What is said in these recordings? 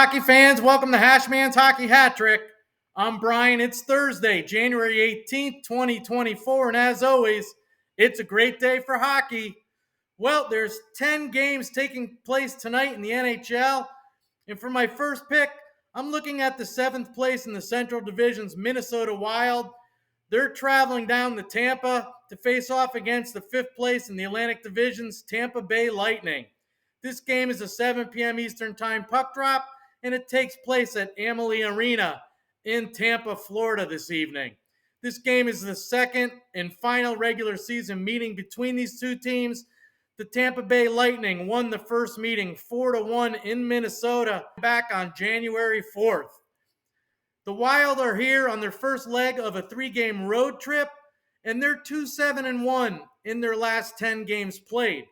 hockey fans. Welcome to Hashmans Hockey Hat-trick. I'm Brian. It's Thursday, January 18th, 2024, and as always, it's a great day for hockey. Well, there's 10 games taking place tonight in the NHL, and for my first pick, I'm looking at the 7th place in the Central Division's Minnesota Wild. They're traveling down to Tampa to face off against the 5th place in the Atlantic Division's Tampa Bay Lightning. This game is a 7 p.m. Eastern Time puck drop, and it takes place at Amalie Arena in Tampa, Florida this evening. This game is the second and final regular season meeting between these two teams. The Tampa Bay Lightning won the first meeting 4-1 in Minnesota back on January 4th. The Wild are here on their first leg of a 3-game road trip, and they're 2-7-1 in their last 10 games played.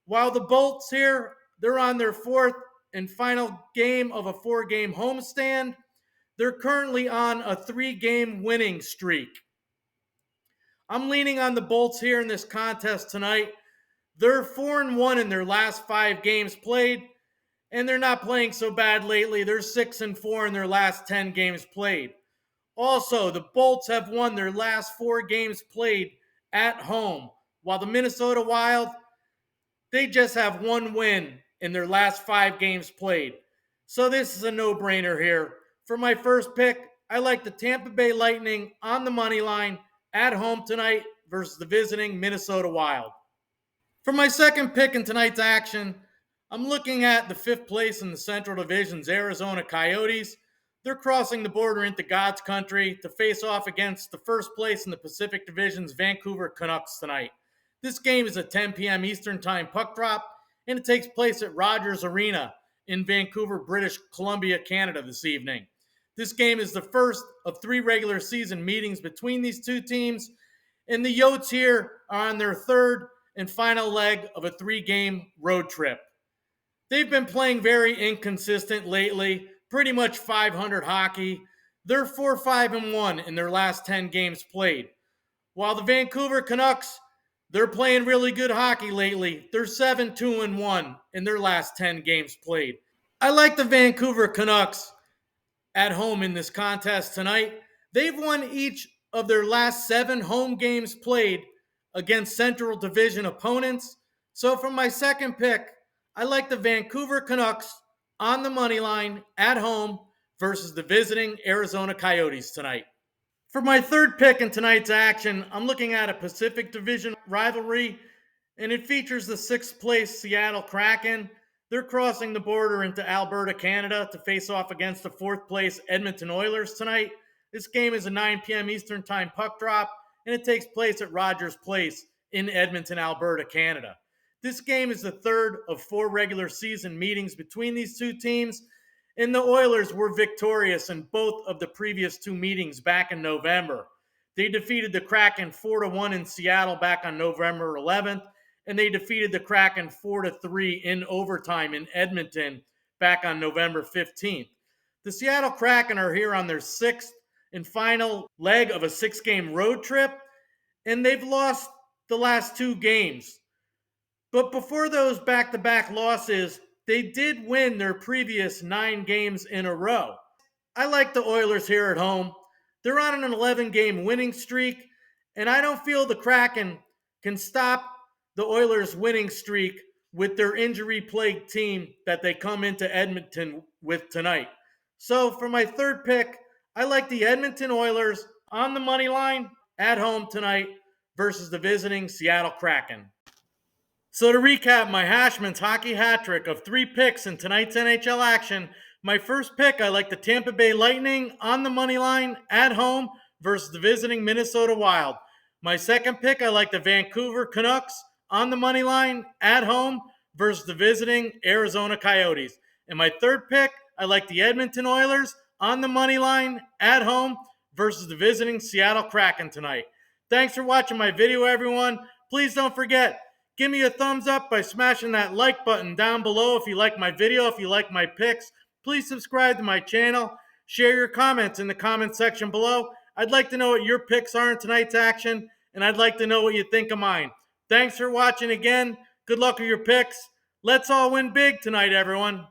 While the Bolts here, they're on their 4th and final game of a 4-game homestand. They're currently on a 3-game winning streak. I'm leaning on the Bolts here in this contest tonight. They're 4-1 in their last 5 games played, and they're not playing so bad lately. They're 6-4 in their last 10 games played. Also, the Bolts have won their last 4 games played at home, while the Minnesota Wild, they just have 1 win in their last 5 games played. So this is a no-brainer here. For my first pick, I like the Tampa Bay Lightning on the money line at home tonight versus the visiting Minnesota Wild. For my second pick in tonight's action, I'm looking at the 5th place in the Central Division's Arizona Coyotes. They're crossing the border into God's country to face off against the 1st place in the Pacific Division's Vancouver Canucks tonight. This game is a 10 p.m. Eastern Time puck drop, and it takes place at Rogers Arena in Vancouver, British Columbia, Canada this evening. This game is the first of 3 regular season meetings between these two teams, and the Yotes here are on their 3rd and final leg of a 3-game road trip. They've been playing very inconsistent lately, pretty much 500 hockey. They're 4-5-1 in their last 10 games played. While the Vancouver Canucks, they're playing really good hockey lately. They're 7-2-1 in their last 10 games played. I like the Vancouver Canucks at home in this contest tonight. They've won each of their last 7 home games played against Central Division opponents. So for my second pick, I like the Vancouver Canucks on the money line at home versus the visiting Arizona Coyotes tonight. For my third pick in tonight's action, I'm looking at a Pacific Division rivalry, and it features the 6th place Seattle Kraken. They're crossing the border into Alberta, Canada to face off against the 4th place Edmonton Oilers tonight. This game is a 9 p.m. Eastern Time puck drop, and it takes place at Rogers Place in Edmonton, Alberta, Canada. This game is the 3rd of 4 regular season meetings between these two teams, and the Oilers were victorious in both of the previous 2 meetings back in November. They defeated the Kraken 4-1 in Seattle back on November 11th, and they defeated the Kraken 4-3 in overtime in Edmonton back on November 15th. The Seattle Kraken are here on their 6th and final leg of a 6-game road trip, and they've lost the last 2 games. But before those back-to-back losses, they did win their previous 9 games in a row. I like the Oilers here at home. They're on an 11-game winning streak, and I don't feel the Kraken can stop the Oilers' winning streak with their injury-plagued team that they come into Edmonton with tonight. So for my third pick, I like the Edmonton Oilers on the money line at home tonight versus the visiting Seattle Kraken. So to recap my Hashmans Hockey Hat-trick of 3 picks in tonight's NHL action, my first pick, I like the Tampa Bay Lightning on the money line at home versus the visiting Minnesota Wild. My second pick, I like the Vancouver Canucks on the money line at home versus the visiting Arizona Coyotes. And my third pick, I like the Edmonton Oilers on the money line at home versus the visiting Seattle Kraken tonight. Thanks for watching my video, everyone. Please don't forget, give me a thumbs up by smashing that like button down below if you like my video, if you like my picks. Please subscribe to my channel. Share your comments in the comment section below. I'd like to know what your picks are in tonight's action, and I'd like to know what you think of mine. Thanks for watching again. Good luck with your picks. Let's all win big tonight, everyone.